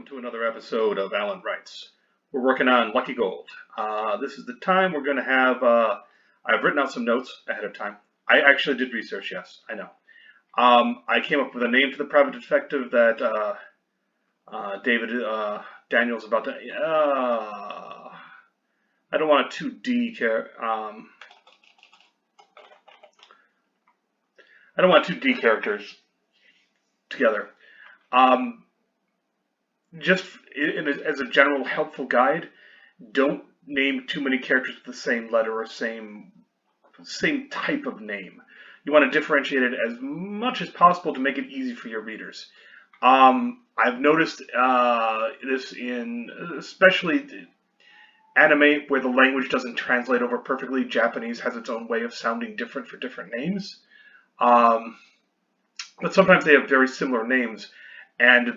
welcome to another episode of Alan Writes. We're working on Lucky Gold. This is the time we're going to have. I've written out some notes ahead of time. I actually did research, yes, I know. I came up with a name for the private detective that David Daniels about to. I don't want a 2D I don't want 2D characters together. Just as a general helpful guide, don't name too many characters with the same letter or same type of name. You want to differentiate it as much as possible to make it easy for your readers. I've noticed this in especially anime where the language doesn't translate over perfectly. Japanese has its own way of sounding different for different names. But sometimes they have very similar names, and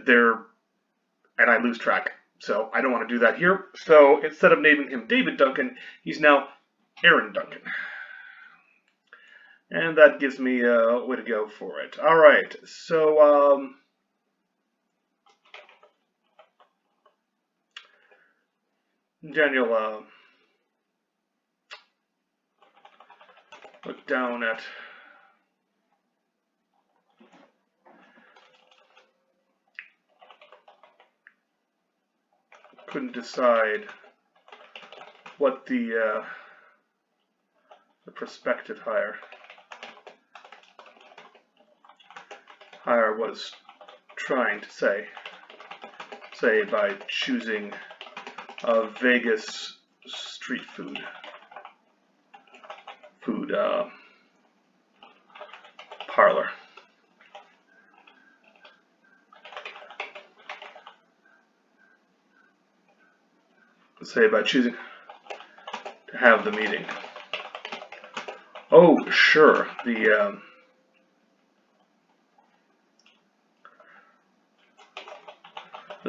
I lose track. So I don't want to do that here. So instead of naming him David Duncan, he's now Aaron Duncan. And that gives me a way to go for it. All right. So Daniel, look down at couldn't decide what the prospective hire was trying to say by choosing a Vegas street food parlor. Say by choosing to have the meeting. Oh, sure. The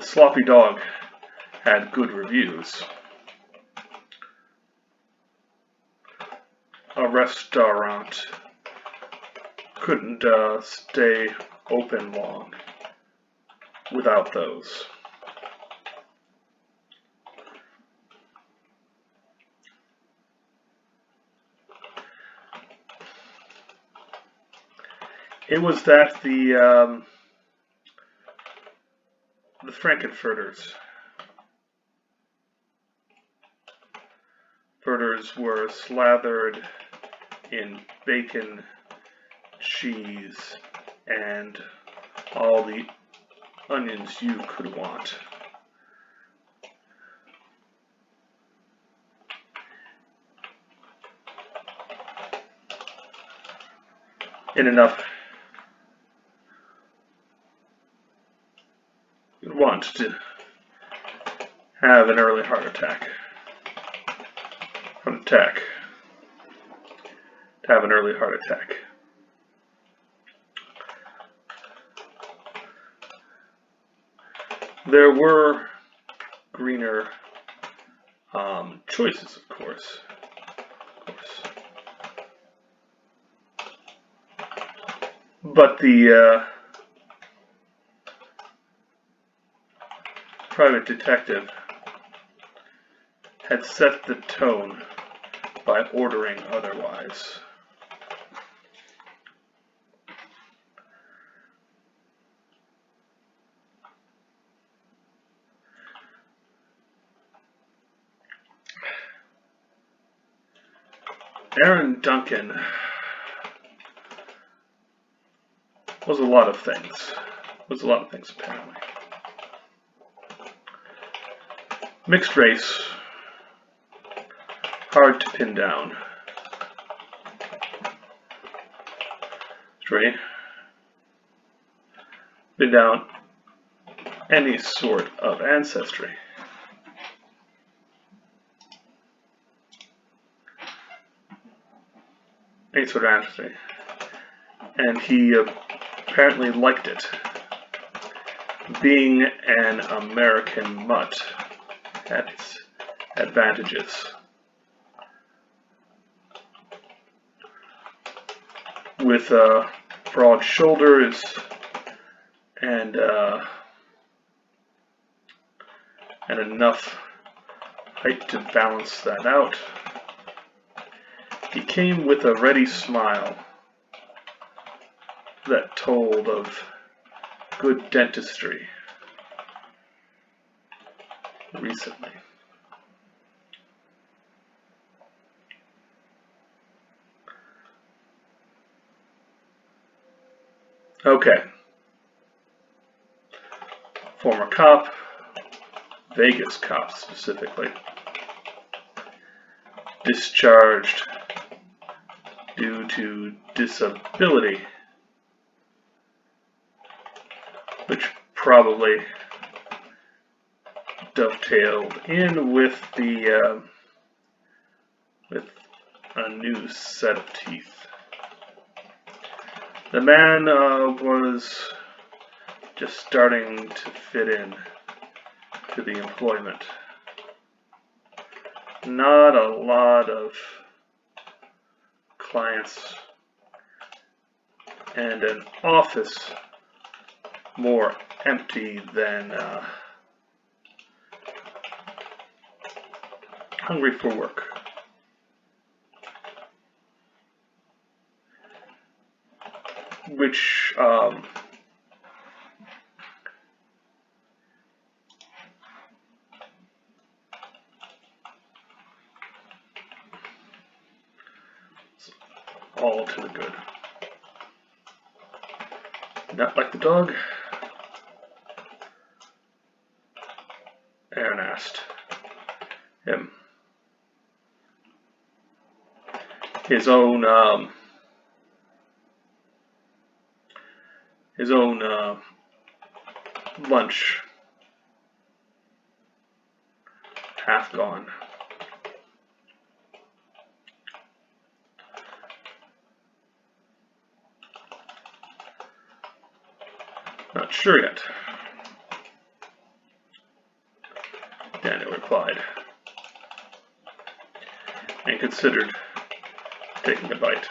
sloppy dog had good reviews. A restaurant couldn't stay open long without those. It was that the Frankenfurters were slathered in bacon, cheese, and all the onions you could want. In enough you'd want to have an early heart attack. To have an early heart attack. There were greener choices, of course. But the private detective had set the tone by ordering otherwise. Aaron Duncan was a lot of things. Apparently. Mixed race, hard to pin down. Pin down any sort of ancestry. And he apparently liked it. Being an American mutt had its advantages. With broad shoulders and and enough height to balance that out. He came with a ready smile that told of good dentistry recently. Okay. Former cop, Vegas cop specifically, discharged due to disability, which probably dovetailed in with the with a new set of teeth. The man was just starting to fit in to the employment. Not a lot of clients, and an office more empty than hungry for work. Which all to the good. Not like the dog. Aaron asked him his own lunch half gone. Not sure yet, Daniel replied, and considered taking a bite.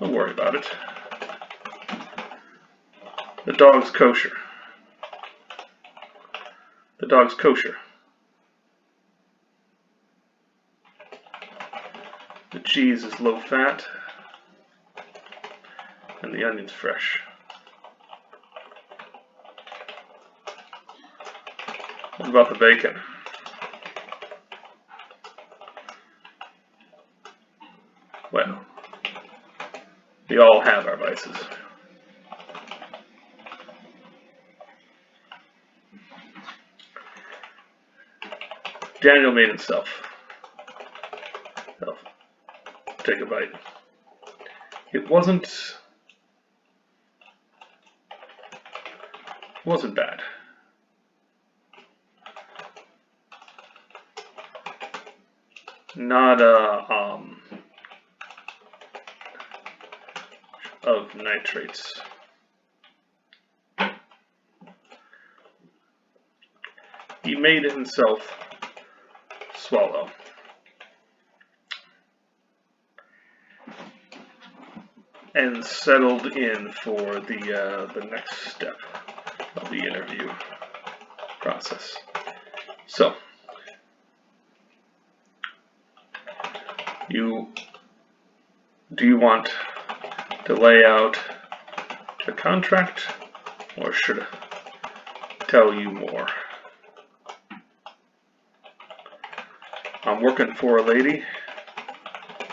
Don't worry about it. The dog's kosher. The dog's kosher. The cheese is low fat, and the onion's fresh. What about the bacon? Well, we all have our vices. Daniel made himself take a bite. It wasn't bad. Not of nitrates. He made himself swallow. And settled in for the next step of the interview process. So, do you want to lay out the contract, or should I tell you more? I'm working for a lady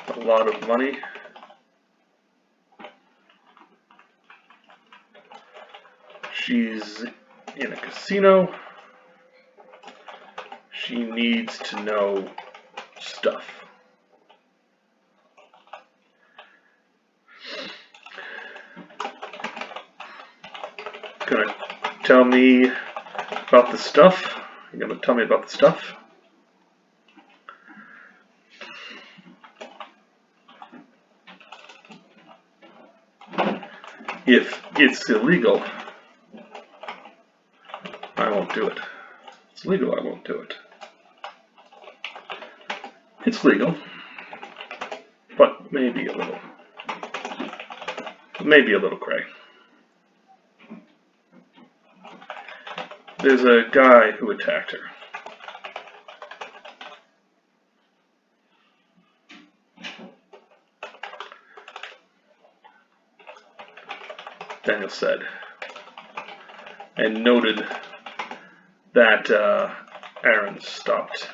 with a lot of money. She's in a casino. She needs to know stuff. Gonna tell me about the stuff? You're gonna tell me about the stuff? If it's illegal, I won't do it. It's legal, I won't do it. It's legal, but maybe a little cray. there's a guy who attacked her. Daniel said, and noted that Aaron stopped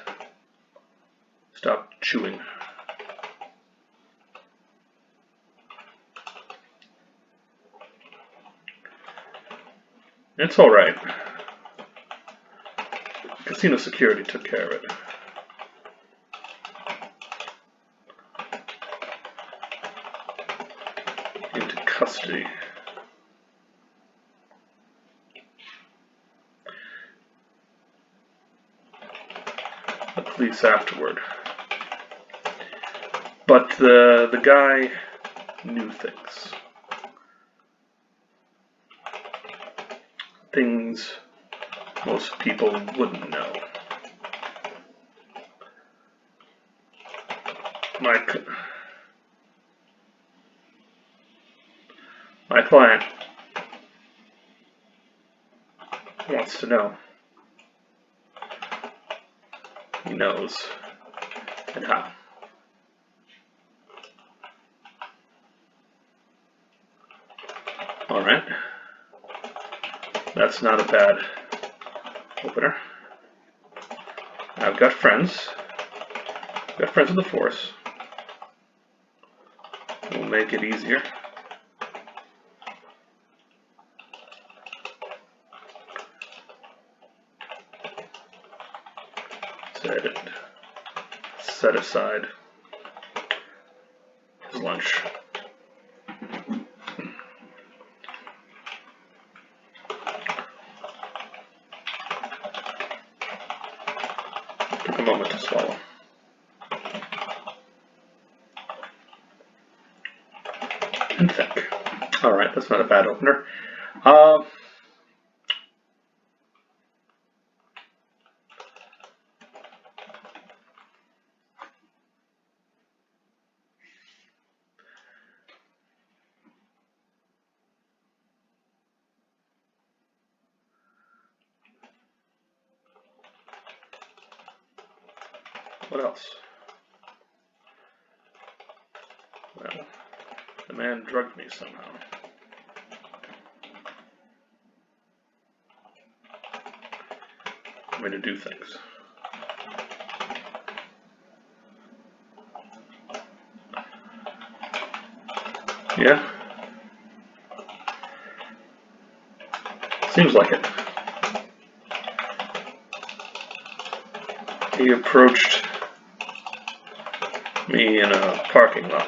chewing. It's all right. Casino security took care of it. Into custody. The police afterward. But the guy knew things. Things most people wouldn't know. My client wants to know. He knows. And how. Alright. That's not a bad opener. I've got friends. I've got friends in the force. We'll make it easier. Set aside his lunch. Took a moment to swallow. And think. Alright, that's not a bad opener. What else? Well, the man drugged me somehow. I'm going to do things. Yeah? Seems like it. He approached me in a parking lot.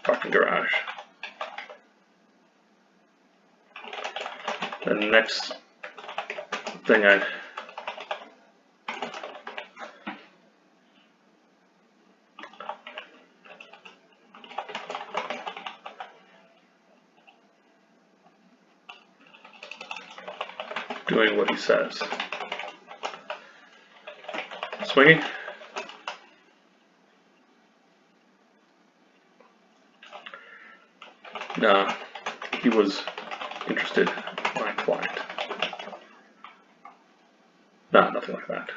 Parking garage. The next thing doing what he says. Swinging. Nah, he was interested in my client. Nah, nothing like that.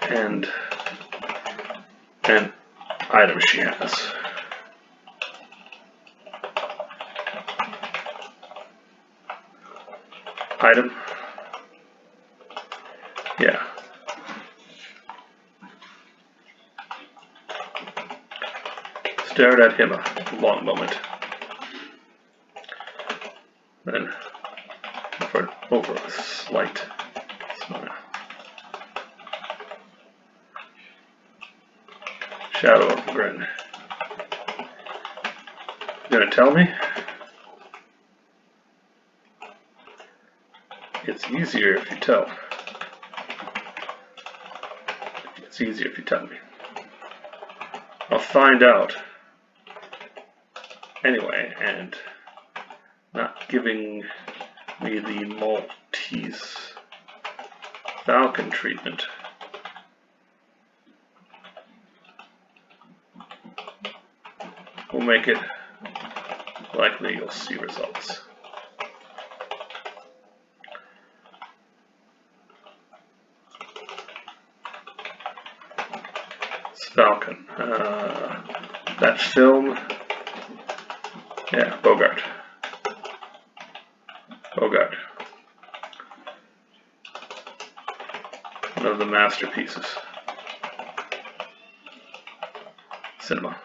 And an item she has. Item? Yeah. Stared at him a long moment. Then offered over a slight smile. Shadow of a grin. You gonna tell me? It's easier if you tell. It's easier if you tell me. I'll find out anyway, and not giving me the Maltese Falcon treatment will make it likely you'll see results. Falcon. That film. Yeah, Bogart. Bogart. One of the masterpieces. Cinema.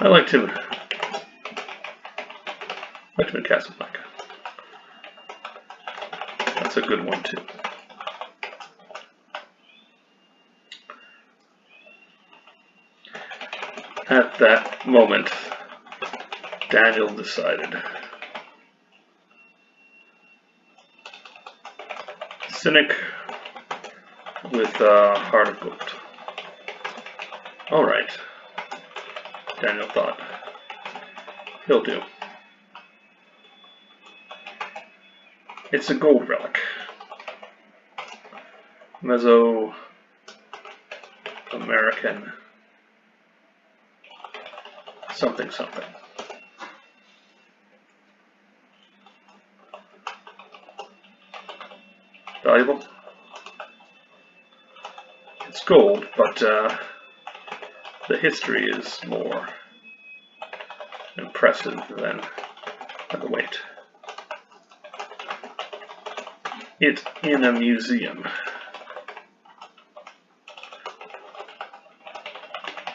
I liked him. Liked him in Casablanca. That's a good one too. At that moment, Daniel decided. Cynic with a heart of gold. All right, Daniel thought. He'll do. It's a gold relic. Mesoamerican something something. Valuable? It's gold, but the history is more impressive than the weight. It's in a museum.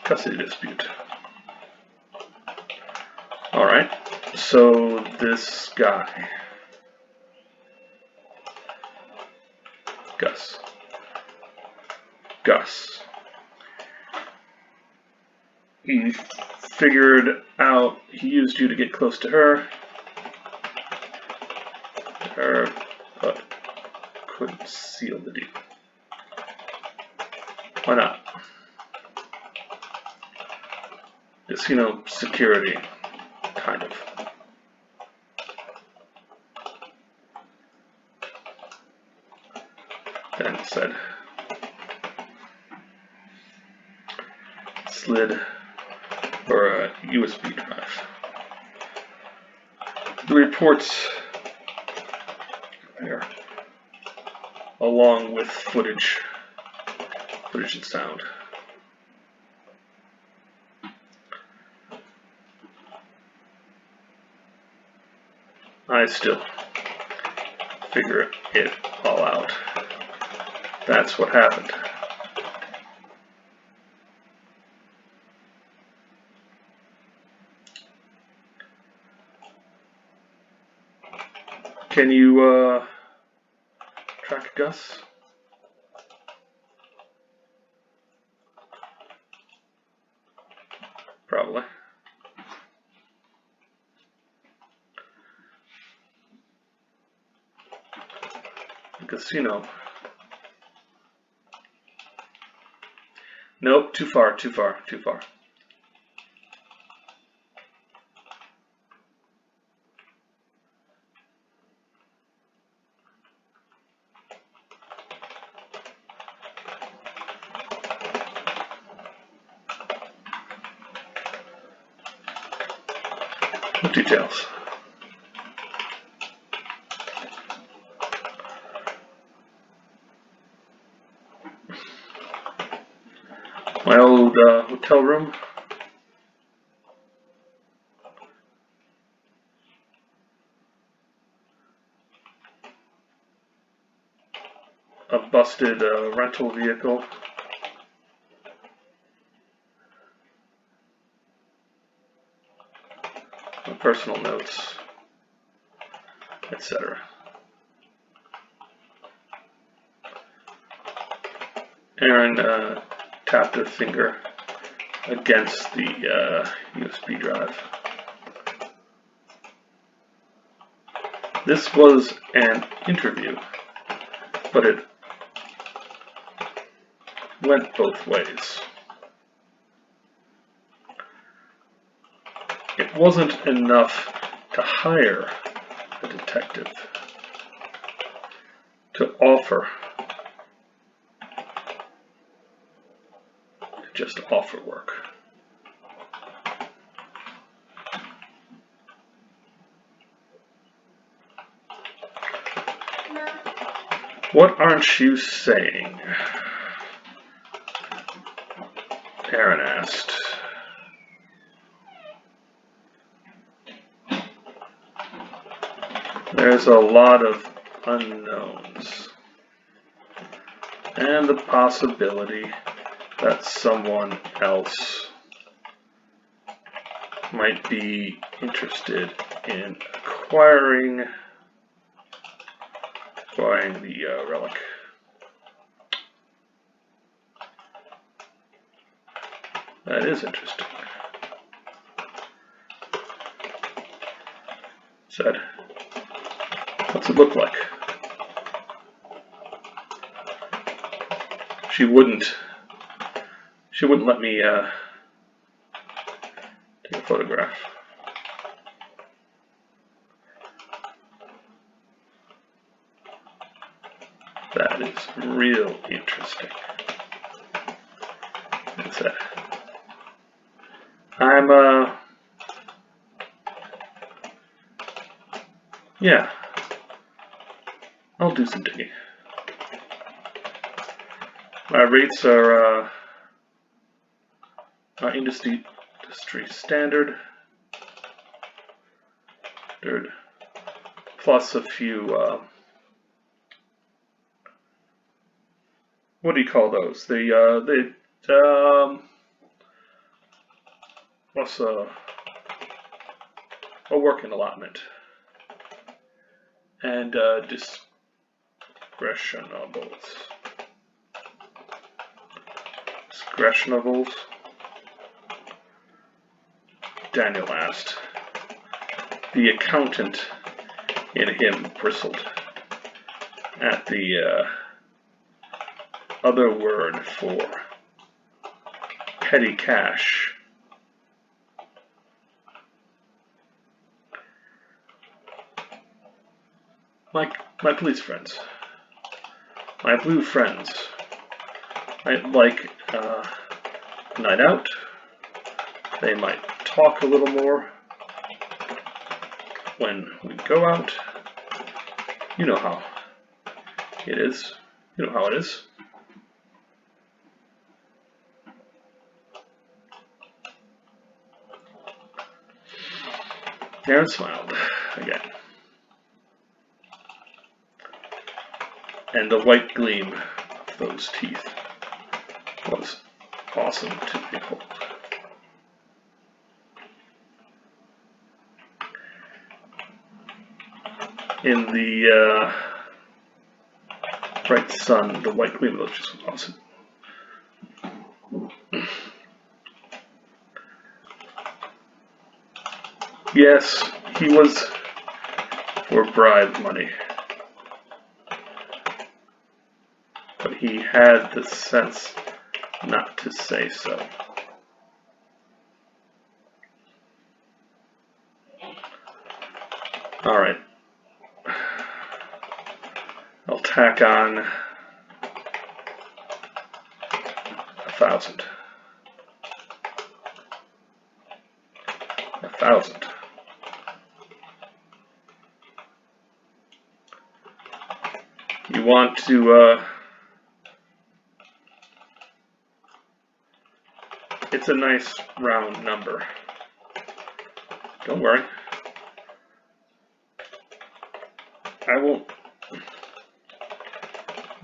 Custody dispute. Alright, so this guy, Gus, he figured out he used you to get close to her, but couldn't seal the deal. Why not? Casino security, kind of. Then said, slid for a USB drive. The reports there, along with footage and sound. I still figure it all out. That's what happened. Can you track Gus? Probably. The casino. Nope, too far. What details? My old hotel room. A busted rental vehicle. My personal notes, etc. Aaron tapped her finger against the USB drive. This was an interview, but it went both ways. It wasn't enough to hire a detective to offer just offer work. What aren't you saying? Aaron asked. There's a lot of unknowns, and the possibility that someone else might be interested in acquiring the relic. That is interesting, said. What's it look like? She wouldn't let me take a photograph. That is real interesting. I said, yeah, I'll do some digging. My rates are industry standard, plus a few, what do you call those? Plus a working allotment and discretionables. Daniel asked. The accountant in him bristled at the other word for petty cash. My police friends, my blue friends, might like a night out. They might talk a little more when we go out. You know how it is. You know how it is. Aaron smiled again. And the white gleam of those teeth was awesome to behold. In the bright sun, the white gleam of those just was awesome. Yes, he was for bribe money. But he had the sense not to say so. All right. I'll tack on 1,000. 1,000. You want to, it's a nice round number. Don't worry. I won't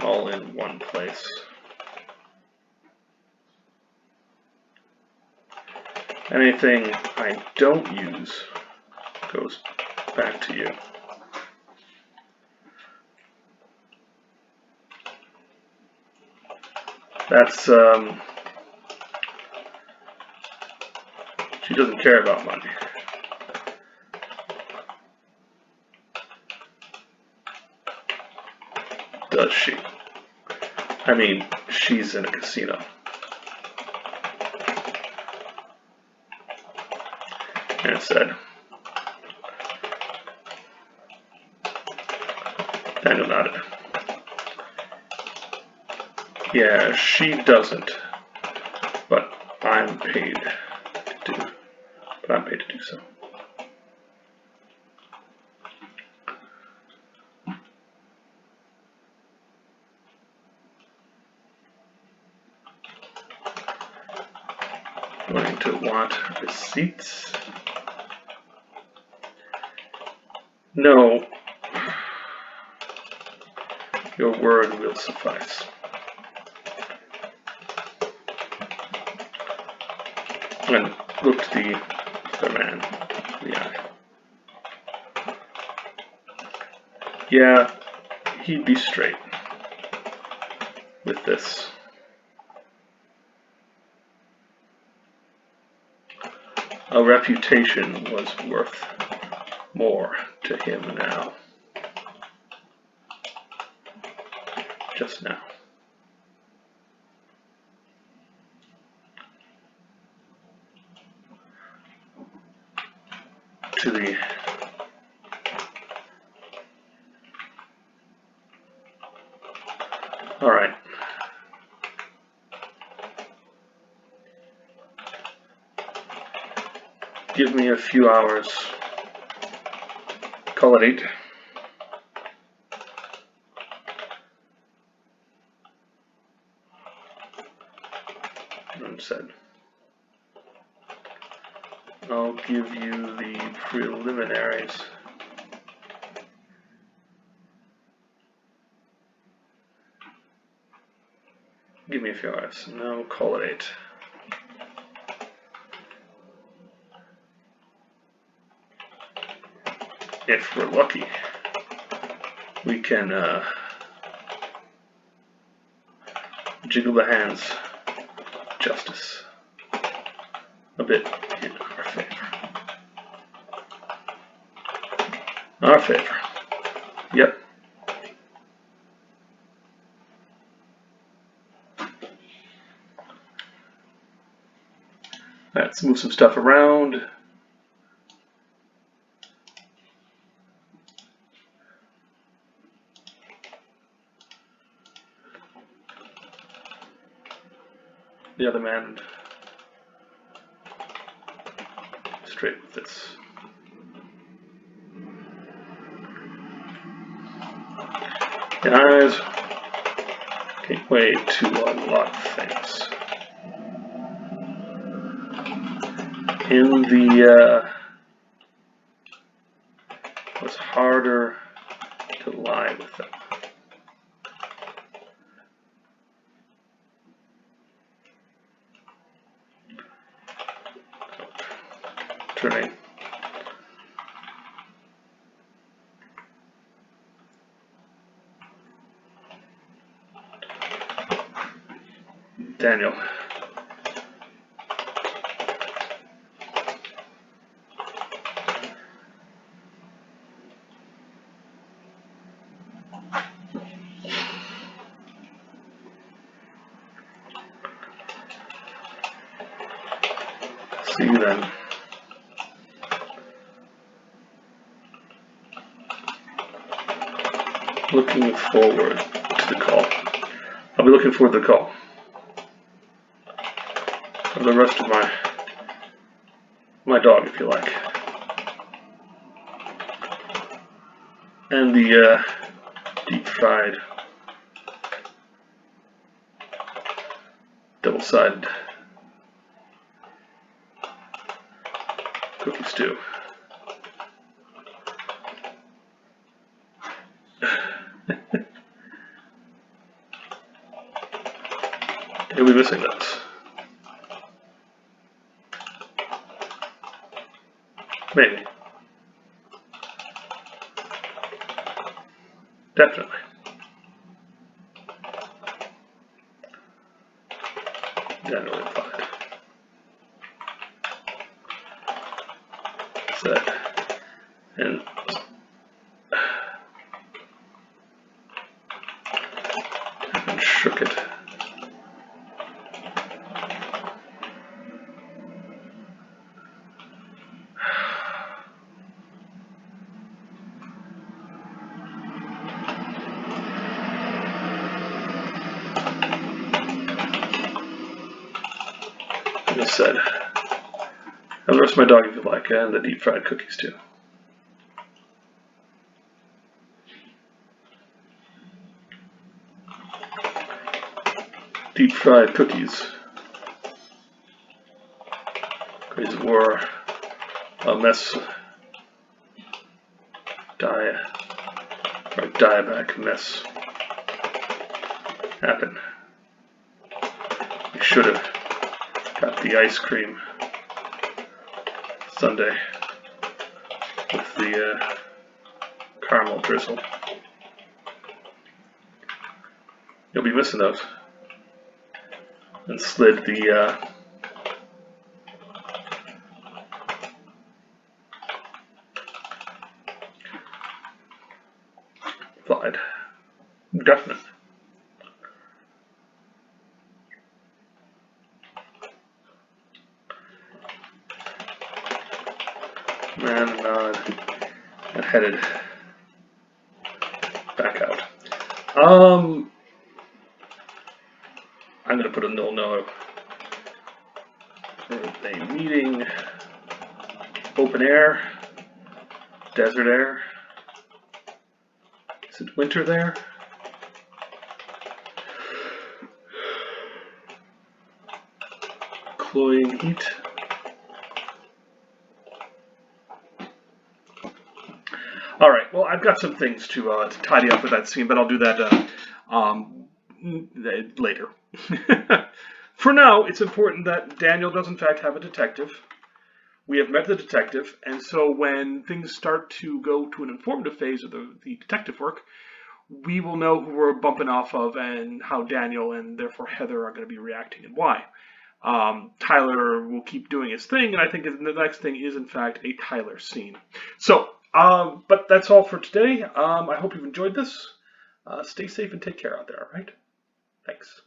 all in one place. Anything I don't use goes back to you. That's, she doesn't care about money. Does she? I mean, she's in a casino. And it said, Daniel nodded. Yeah, she doesn't. But I'm paid to do, but I'm paid to do so. Going to want receipts. No, your word will suffice. And looked the other man in the eye. Yeah, he'd be straight with this. A reputation was worth more to him now. Just now. To the all right. Give me a few hours. Call it 8. And said, I'll give you the preliminaries. Give me a few hours. No, call it 8. If we're lucky, we can jiggle the hands of justice a bit in our favor. Our favor. Yep. Let's move some stuff around. The other man straight with this. Guys, can't wait to unlock things. In the it was harder to lie with them. Turning. Daniel. See you then. Looking forward to the call. I'll be looking forward to the call. And the rest of my dog, if you like. And the deep fried double-sided cookie stew. You'll be missing those. Maybe. Definitely. Daniel replied. Said, and shook it. Enough said. Have the rest of my dog if you like, and the deep fried cookies too. Deep fried cookies. Crazy war. A mess. Dieback mess. Happened. We should have got the ice cream sundae with the caramel drizzle. You'll be missing those. And slid the slide. Definite. Man, and headed back out. I'm going to put a no. A meeting, open air, desert air. Is it winter there? Cloying heat. All right. Well, I've got some things to tidy up with that scene, but I'll do that later. For now, it's important that Daniel does in fact have a detective. We have met the detective, and so when things start to go to an informative phase of the detective work, we will know who we're bumping off of and how Daniel and therefore Heather are going to be reacting and why. Tyler will keep doing his thing, and I think the next thing is in fact a Tyler scene. So, but that's all for today. I hope you've enjoyed this. Stay safe and take care out there, all right? Thanks.